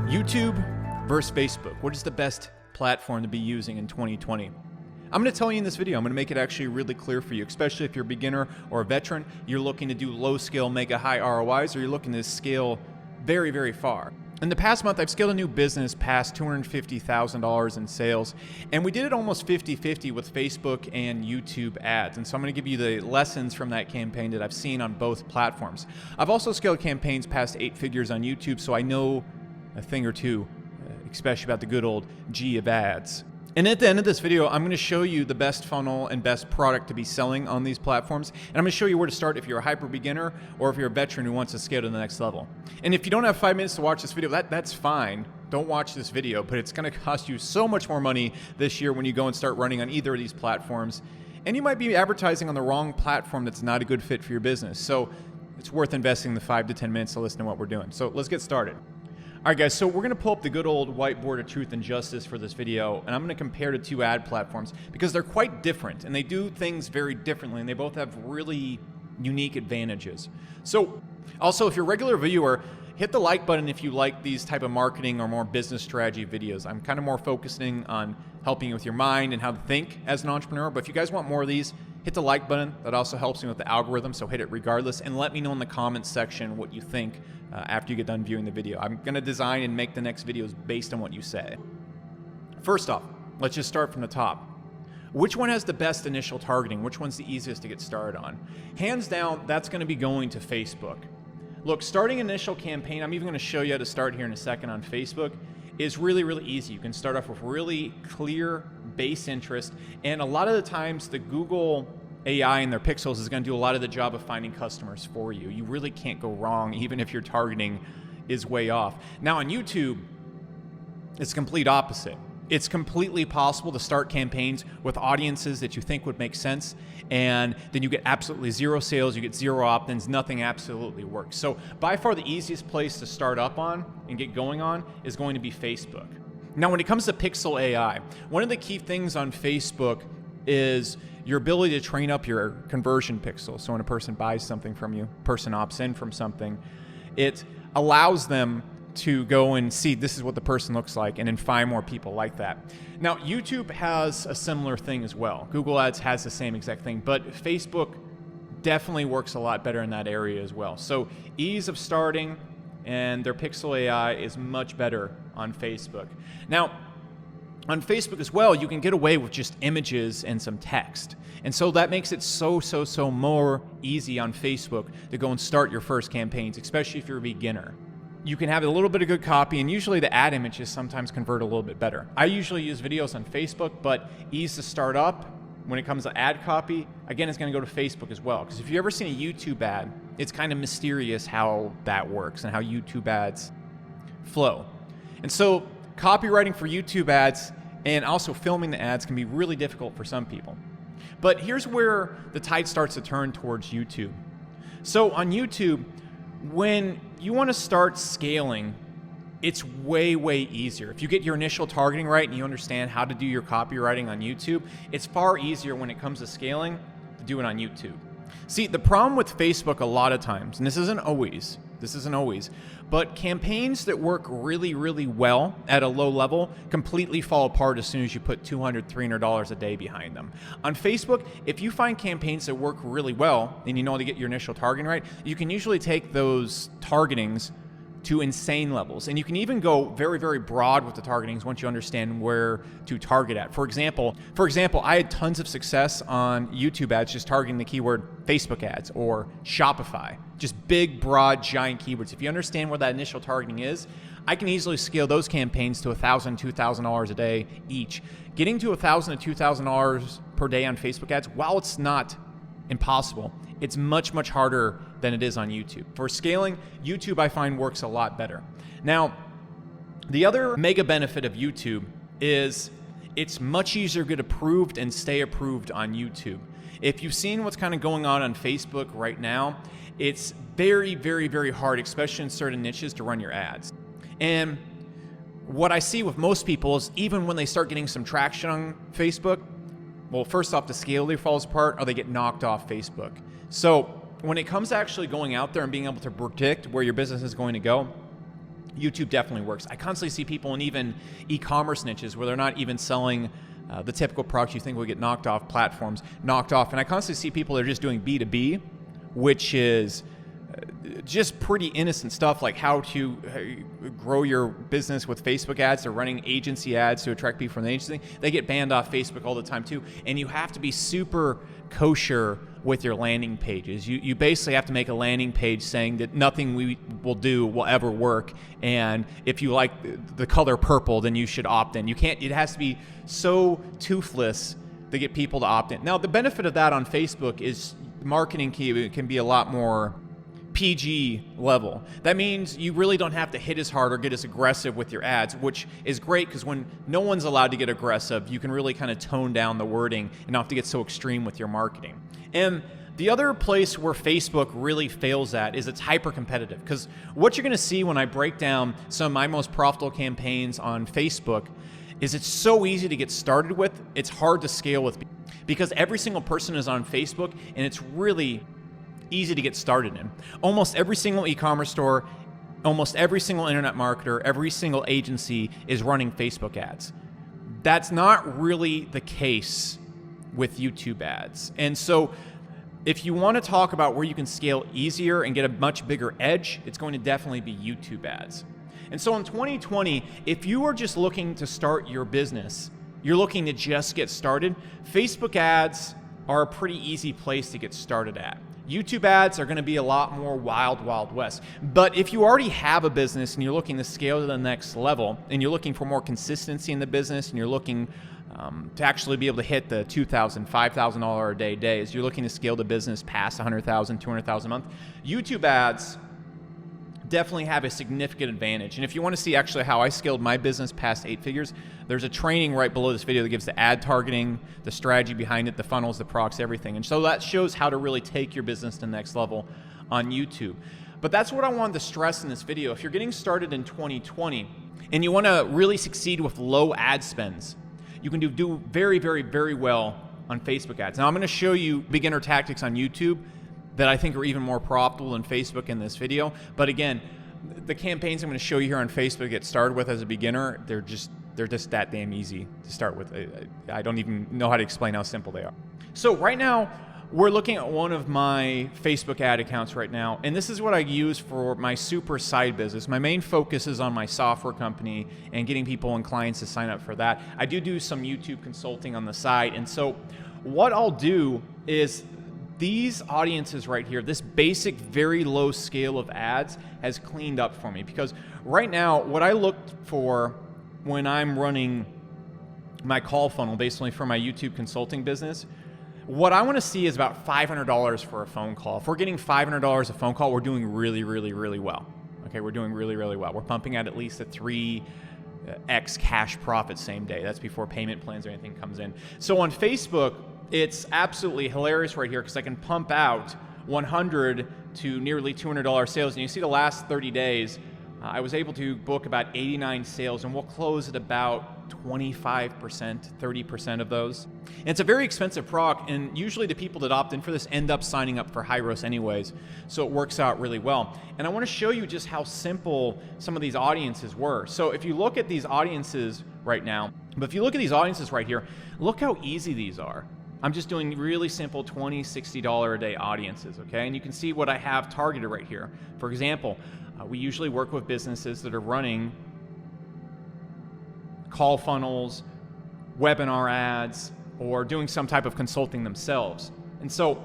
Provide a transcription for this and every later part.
YouTube versus Facebook. What is the best platform to be using in 2020? I'm going to tell you in this video. I'm going to make it actually really clear for you, especially if you're a beginner or a veteran, you're looking to do low scale, mega high ROIs, or you're looking to scale very, very far. In the past month, I've scaled a new business past $250,000 in sales, and we did it almost 50-50 with Facebook and YouTube ads. And so I'm going to give you the lessons from that campaign that I've seen on both platforms. I've also scaled campaigns past 8 figures on YouTube, so I know a thing or two, especially about the good old G of ads. And at the end of this video, I'm going to show you the best funnel and best product to be selling on these platforms. And I'm going to show you where to start if you're a hyper beginner or if you're a veteran who wants to scale to the next level. And if you don't have 5 minutes to watch this video, that's fine. Don't watch this video, but it's going to cost you so much more money this year when you go and start running on either of these platforms. And you might be advertising on the wrong platform that's not a good fit for your business. So it's worth investing the 5 to 10 minutes to listen to what we're doing. So let's get started. All right, guys, so we're going to pull up the good old whiteboard of truth and justice for this video, and I'm going to compare the two ad platforms because they're quite different, and they do things very differently, and they both have really unique advantages. So also, if you're a regular viewer, hit the like button if you like these type of marketing or more business strategy videos. I'm kind of more focusing on helping you with your mind and how to think as an entrepreneur, but if you guys want more of these, hit the like button. That also helps me with the algorithm, so hit it regardless, and let me know in the comments section what you think after you get done viewing the video. I'm going to design and make the next videos based on what you say. First off, let's just start from the top. Which one has the best initial targeting? Which one's the easiest to get started on? Hands down, that's going to be going to Facebook. Look, starting an initial campaign, I'm even going to show you how to start here in a second on Facebook, is really, really easy. You can start off with really clear base interest, and a lot of the times the Google AI and their pixels is going to do a lot of the job of finding customers for you. You really can't go wrong, even if your targeting is way off. Now on YouTube, it's complete opposite. It's completely possible to start campaigns with audiences that you think would make sense, and then you get absolutely zero sales, you get zero opt-ins, nothing absolutely works. So by far the easiest place to start up on and get going on is going to be Facebook. Now when it comes to Pixel AI, one of the key things on Facebook is your ability to train up your conversion pixel. So when a person buys something from you, person opts in from something, it allows them to go and see this is what the person looks like and then find more people like that. Now, YouTube has a similar thing as well. Google Ads has the same exact thing, but Facebook definitely works a lot better in that area as well. So ease of starting and their Pixel AI is much better on Facebook. Now, on Facebook as well, you can get away with just images and some text. And so that makes it so more easy on Facebook to go and start your first campaigns, especially if you're a beginner. You can have a little bit of good copy, and usually the ad images sometimes convert a little bit better. I usually use videos on Facebook, but ease to start up when it comes to ad copy, again, it's going to go to Facebook as well. Because if you've ever seen a YouTube ad, it's kind of mysterious how that works and how YouTube ads flow. And so copywriting for YouTube ads and also filming the ads can be really difficult for some people. But here's where the tide starts to turn towards YouTube. So on YouTube, when you want to start scaling, it's way easier. If you get your initial targeting right and you understand how to do your copywriting on YouTube, it's far easier when it comes to scaling to do it on YouTube. See, the problem with Facebook a lot of times, and this isn't always, but campaigns that work really well at a low level completely fall apart as soon as you put $200, $300 a day behind them. On Facebook, if you find campaigns that work really well and you know how to get your initial targeting right, you can usually take those targetings to insane levels. And you can even go very broad with the targetings once you understand where to target at. For example, I had tons of success on YouTube ads just targeting the keyword Facebook ads or Shopify. Just big, broad, giant keywords. If you understand where that initial targeting is, I can easily scale those campaigns to $1,000, $2,000 a day each. Getting to $1,000 to $2,000 per day on Facebook ads, while it's not impossible, it's much harder than it is on YouTube. For scaling, YouTube I find works a lot better. Now, the other mega benefit of YouTube is it's much easier to get approved and stay approved on YouTube. If you've seen what's kind of going on Facebook right now, it's very hard, especially in certain niches, to run your ads. And what I see with most people is even when they start getting some traction on Facebook, well, first off, the scale falls apart or they get knocked off Facebook. So when it comes to actually going out there and being able to predict where your business is going to go, YouTube definitely works. I constantly see people in even e-commerce niches where they're not even selling the typical products you think will get knocked off platforms, knocked off. And I constantly see people that are just doing B2B, which is just pretty innocent stuff, like how to grow your business with Facebook ads. They're running agency ads to attract people from the agency. They get banned off Facebook all the time too. And you have to be super kosher with your landing pages. You basically have to make a landing page saying that nothing we will do will ever work. And if you like the color purple, then you should opt in. You can't, it has to be so toothless to get people to opt in. Now, the benefit of that on Facebook is marketing can be a lot more PG level. That means you really don't have to hit as hard or get as aggressive with your ads, which is great because when no one's allowed to get aggressive, you can really kind of tone down the wording and not have to get so extreme with your marketing. And the other place where Facebook really fails at is it's hyper competitive, because what you're going to see when I break down some of my most profitable campaigns on Facebook is it's so easy to get started with, it's hard to scale with, because every single person is on Facebook and it's really easy to get started in. Almost every single e-commerce store, almost every single internet marketer, every single agency is running Facebook ads. That's not really the case with YouTube ads. And so if you want to talk about where you can scale easier and get a much bigger edge, it's going to definitely be YouTube ads. And so in 2020, if you are just looking to start your business, you're looking to just get started, Facebook ads are a pretty easy place to get started at. YouTube ads are going to be a lot more wild, wild west. But if you already have a business and you're looking to scale to the next level, and you're looking for more consistency in the business, and you're looking to actually be able to hit the $2,000, $5,000 a day days, you're looking to scale the business past $100,000, $200,000 a month, YouTube ads definitely have a significant advantage. And if you want to see actually how I scaled my business past 8 figures, there's a training right below this video that gives the ad targeting, the strategy behind it, the funnels, the procs, everything. And so that shows how to really take your business to the next level on YouTube. But that's what I wanted to stress in this video. If you're getting started in 2020 and you want to really succeed with low ad spends, you can do very, very, very well on Facebook ads. Now I'm going to show you beginner tactics on YouTube that I think are even more profitable than Facebook in this video. But again, the campaigns I'm going to show you here on Facebook to get started with as a beginner, they're just that damn easy to start with. I don't even know how to explain how simple they are. So right now, we're looking at one of my Facebook ad accounts right now, and this is what I use for my super side business. My main focus is on my software company and getting people and clients to sign up for that. I do some YouTube consulting on the side, and so what I'll do is these audiences right here, this basic, very low scale of ads has cleaned up for me, because right now, what I look for when I'm running my call funnel, basically for my YouTube consulting business, what I want to see is about $500 for a phone call. If we're getting $500 a phone call, we're doing really, really, really well. Okay, we're doing really, really well. We're pumping at least a 3x cash profit same day. That's before payment plans or anything comes in. So on Facebook, it's absolutely hilarious right here because I can pump out $100 to nearly $200 sales. And you see the last 30 days, I was able to book about 89 sales, and we'll close at about 25%, 30% of those. And it's a very expensive product, and usually the people that opt in for this end up signing up for Hyros anyways, so it works out really well. And I want to show you just how simple some of these audiences were. So if you look at these audiences right now, but if you look at these audiences right here, look how easy these are. I'm just doing really simple $20, $60 a day audiences, okay? And you can see what I have targeted right here. For example, we usually work with businesses that are running call funnels, webinar ads, or doing some type of consulting themselves. And so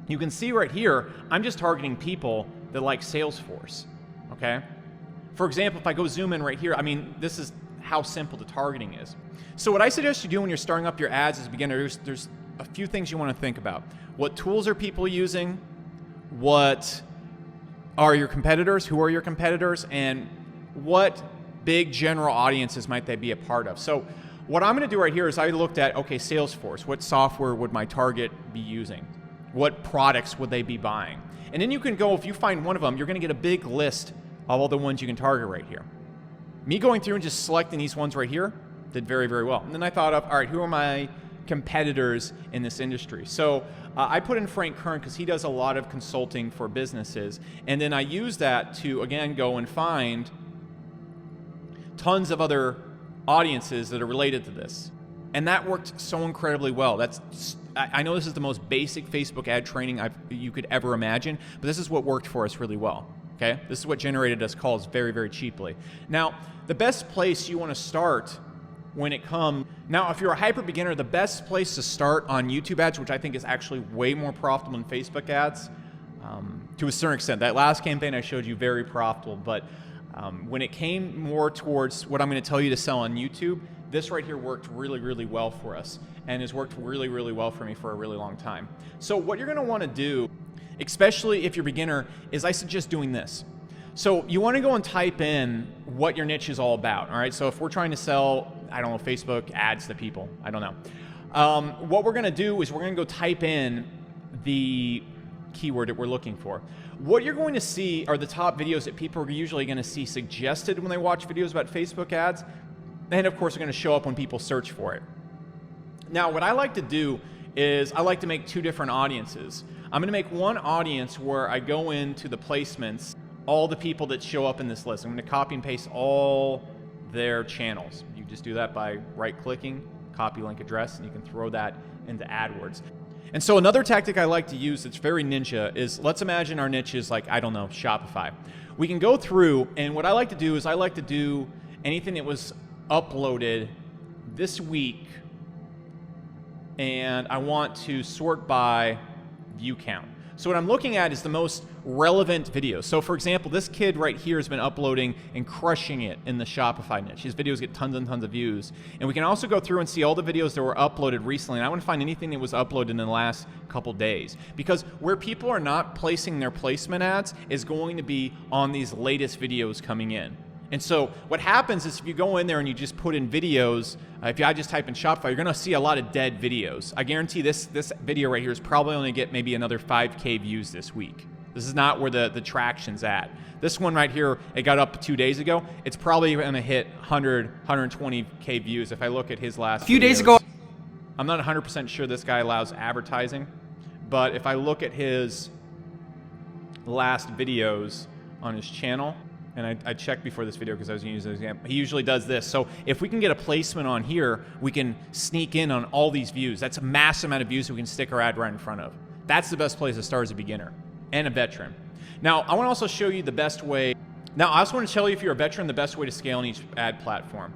you can see right here, I'm just targeting people that like Salesforce, okay? For example, if I go zoom in right here, I mean, this is how simple the targeting is. So what I suggest you do when you're starting up your ads as a beginner, there's a few things you want to think about. What tools are people using? What are your competitors? Who are your competitors? And what big general audiences might they be a part of? So what I'm going to do right here is I looked at, okay, Salesforce. What software would my target be using? What products would they be buying? And then you can go, if you find one of them, you're going to get a big list of all the ones you can target right here. Me going through and just selecting these ones right here did very, very well. And then I thought of, all right, who are my competitors in this industry? So I put in Frank Kern because he does a lot of consulting for businesses. And then I use that to, again, go and find tons of other audiences that are related to this. And that worked so incredibly well. I know this is the most basic Facebook ad training you could ever imagine, but this is what worked for us really well. Okay? This is what generated us calls very, very cheaply. Now, the best place you want to start when it comes... Now, if you're a hyper beginner, the best place to start on YouTube ads, which I think is actually way more profitable than Facebook ads, to a certain extent. That last campaign I showed you, very profitable, but when it came more towards what I'm going to tell you to sell on YouTube, this right here worked really, really well for us and has worked really, really well for me for a really long time. So what you're going to want to do, especially if you're a beginner, is I suggest doing this. So you want to go and type in what your niche is all about, all right? So if we're trying to sell, I don't know, Facebook ads to people, I don't know. What we're going to do is we're going to go type in the keyword that we're looking for. What you're going to see are the top videos that people are usually going to see suggested when they watch videos about Facebook ads, and of course are going to show up when people search for it. Now, what I like to do is I like to make two different audiences. I'm going to make one audience where I go into the placements, all the people that show up in this list. I'm going to copy and paste all their channels. You just do that by right-clicking, copy link address, and you can throw that into AdWords. And so another tactic I like to use that's very ninja is, let's imagine our niche is like, I don't know, Shopify. We can go through, and what I like to do is I like to do anything that was uploaded this week, and I want to sort by view count. So what I'm looking at is the most relevant videos. So for example, this kid right here has been uploading and crushing it in the Shopify niche. His videos get tons and tons of views. And we can also go through and see all the videos that were uploaded recently. And I want to find anything that was uploaded in the last couple days. Because where people are not placing their placement ads is going to be on these latest videos coming in. And so what happens is if you go in there and you just put in videos, if I just type in Shopify, you're going to see a lot of dead videos. I guarantee this video right here is probably only get maybe another 5K views this week. This is not where the traction's at. This one right here, it got up 2 days ago. It's probably going to hit 100, 120K views if I look at his last few videos. days ago. I'm not 100% sure this guy allows advertising, but if I look at his last videos on his channel, and I checked before this video because I was going to use an example. He usually does this. So if we can get a placement on here, we can sneak in on all these views. That's a massive amount of views we can stick our ad right in front of. That's the best place to start as a beginner and a veteran. Now, I want to also show you the best way. Now, I also want to tell you if you're a veteran, the best way to scale in each ad platform.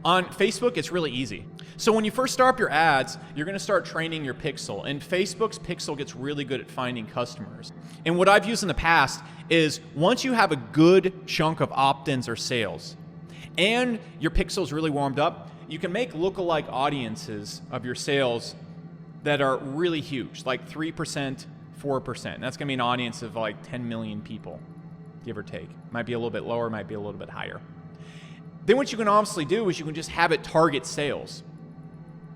On Facebook, it's really easy. So when you first start up your ads, you're going to start training your pixel. And Facebook's pixel gets really good at finding customers. And what I've used in the past is once you have a good chunk of opt-ins or sales and your pixel's really warmed up, you can make lookalike audiences of your sales that are really huge, like 3%, 4%. And that's going to be an audience of like 10 million people, give or take. Might be a little bit lower, might be a little bit higher. Then what you can obviously do is you can just have it target sales,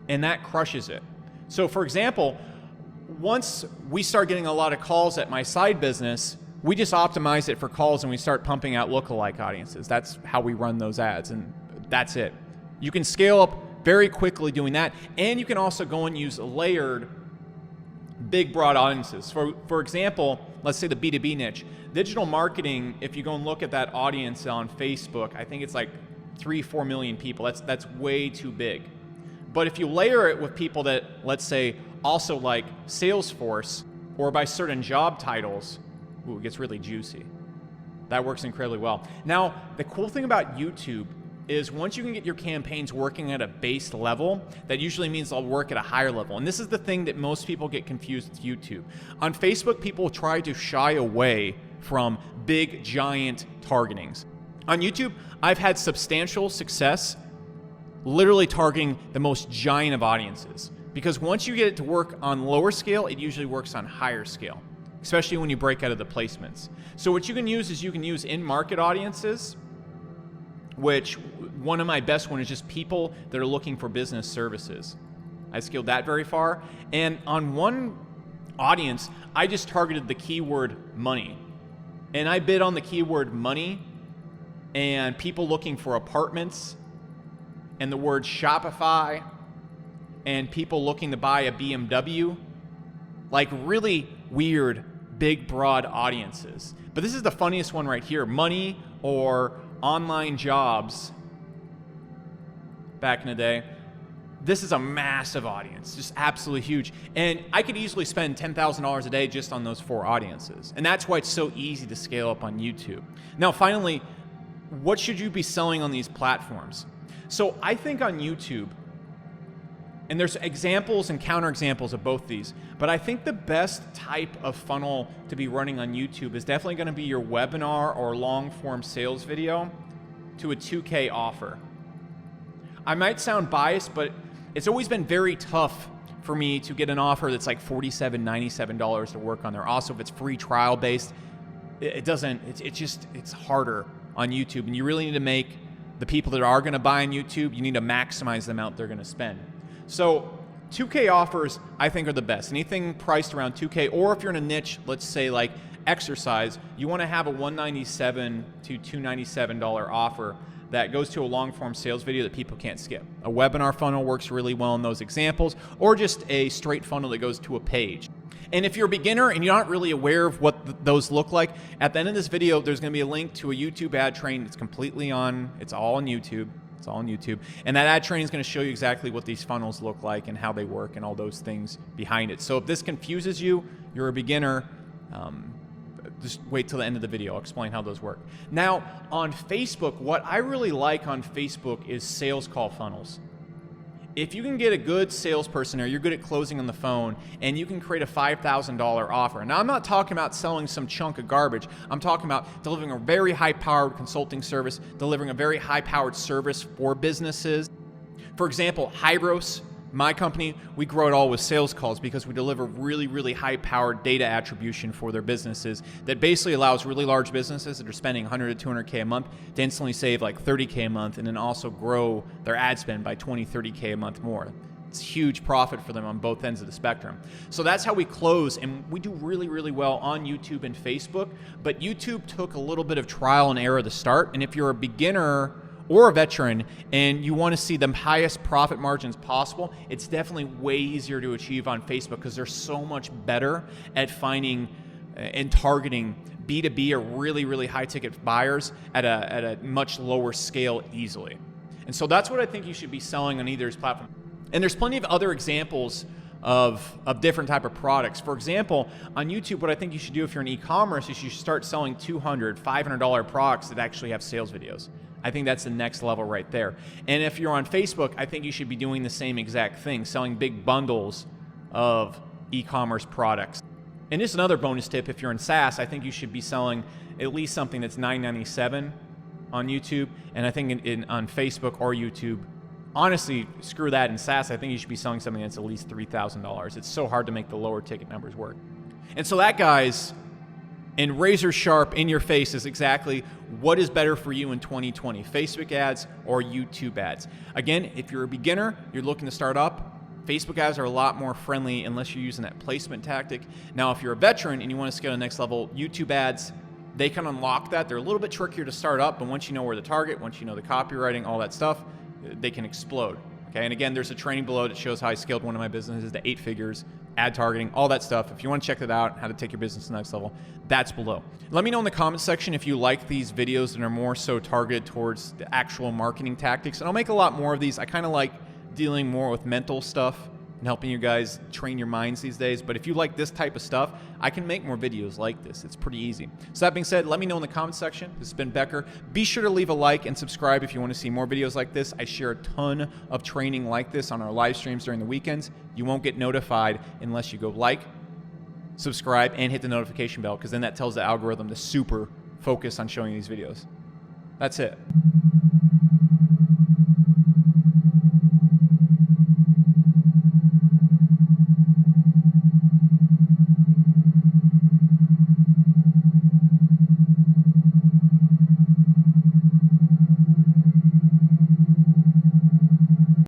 and that crushes it. So for example, once we start getting a lot of calls at my side business, we just optimize it for calls and we start pumping out lookalike audiences. That's how we run those ads, and that's it. You can scale up very quickly doing that, and you can also go and use layered big broad audiences. For example, let's say the B2B niche. Digital marketing, if you go and look at that audience on Facebook, I think it's like 3-4 million people. That's way too big. But if you layer it with people that, let's say, also like Salesforce or by certain job titles, ooh, it gets really juicy. That works incredibly well. Now, the cool thing about YouTube is once you can get your campaigns working at a base level, that usually means they'll work at a higher level. And this is the thing that most people get confused with YouTube. On Facebook, people try to shy away from big, giant targetings. On YouTube, I've had substantial success literally targeting the most giant of audiences. Because once you get it to work on lower scale, it usually works on higher scale, especially when you break out of the placements. So what you can use is you can use in-market audiences, which one of my best ones is just people that are looking for business services. I scaled that very far. And on one audience, I just targeted the keyword money. And I bid on the keyword money and people looking for apartments and the word Shopify and people looking to buy a BMW, like really weird, big, broad audiences. But this is the funniest one right here, money or online jobs back in the day. This is a massive audience, just absolutely huge. And I could easily spend $10,000 a day just on those 4 audiences. And that's why it's so easy to scale up on YouTube. Now, finally, what should you be selling on these platforms? So I think on YouTube, and there's examples and counterexamples of both these, but I think the best type of funnel to be running on YouTube is definitely going to be your webinar or long form sales video to a 2K offer. I might sound biased, but it's always been very tough for me to get an offer that's like $47, $97 to work on there. Also, if it's free trial based, it's harder on YouTube. And you really need to make the people that are going to buy on YouTube, you need to maximize the amount they're going to spend. So 2K offers, I think, are the best. Anything priced around 2K, or if you're in a niche, let's say like exercise, you want to have a $197 to $297 offer that goes to a long-form sales video that people can't skip. A webinar funnel works really well in those examples, or just a straight funnel that goes to a page. And if you're a beginner and you're not really aware of what those look like, at the end of this video, there's going to be a link to a YouTube ad training that's it's all on YouTube. It's all on YouTube. And that ad training is going to show you exactly what these funnels look like and how they work and all those things behind it. So if this confuses you, you're a beginner, just wait till the end of the video. I'll explain how those work. Now, on Facebook, what I really like on Facebook is sales call funnels. If you can get a good salesperson or you're good at closing on the phone and you can create a $5,000 offer. Now, I'm not talking about selling some chunk of garbage. I'm talking about delivering a very high-powered consulting service, delivering a very high-powered service for businesses. For example, Hyros, my company, we grow it all with sales calls because we deliver really, really high-powered data attribution for their businesses that basically allows really large businesses that are spending 100 to 200K a month to instantly save like 30K a month and then also grow their ad spend by 20, 30K a month more. It's huge profit for them on both ends of the spectrum. So that's how we close, and we do really, really well on YouTube and Facebook, but YouTube took a little bit of trial and error to start, and if you're a beginner or a veteran and you want to see the highest profit margins possible, it's definitely way easier to achieve on Facebook because they're so much better at finding and targeting B2B or really, really high ticket buyers at a much lower scale easily. And so that's what I think you should be selling on either platform. And there's plenty of other examples of different type of products. For example, on YouTube, what I think you should do if you're in e-commerce is you should start selling $200, $500 products that actually have sales videos. I think that's the next level right there. And if you're on Facebook, I think you should be doing the same exact thing, selling big bundles of e-commerce products. And just another bonus tip, if you're in SaaS, I think you should be selling at least something that's $9.97 on YouTube. And I think on Facebook or YouTube, honestly, screw that. In SaaS, I think you should be selling something that's at least $3,000. It's so hard to make the lower ticket numbers work. And so that, guys, and razor sharp in your face is exactly what is better for you in 2020, Facebook ads or YouTube ads. Again, if you're a beginner, you're looking to start up, Facebook ads are a lot more friendly unless you're using that placement tactic. Now, if you're a veteran and you want to scale to the next level, YouTube ads, they can unlock that. They're a little bit trickier to start up, but once you know where to target, once you know the copywriting, all that stuff, they can explode. Okay, and again, there's a training below that shows how I scaled one of my businesses to 8 figures, ad targeting, all that stuff. If you want to check that out, how to take your business to the next level, that's below. Let me know in the comments section if you like these videos that are more so targeted towards the actual marketing tactics. And I'll make a lot more of these. I kind of like dealing more with mental stuff and helping you guys train your minds these days. But if you like this type of stuff, I can make more videos like this. It's pretty easy. So that being said, let me know in the comments section. This has been Becker. Be sure to leave a like and subscribe if you want to see more videos like this. I share a ton of training like this on our live streams during the weekends. You won't get notified unless you go like, subscribe, and hit the notification bell, because then that tells the algorithm to super focus on showing you these videos. That's it.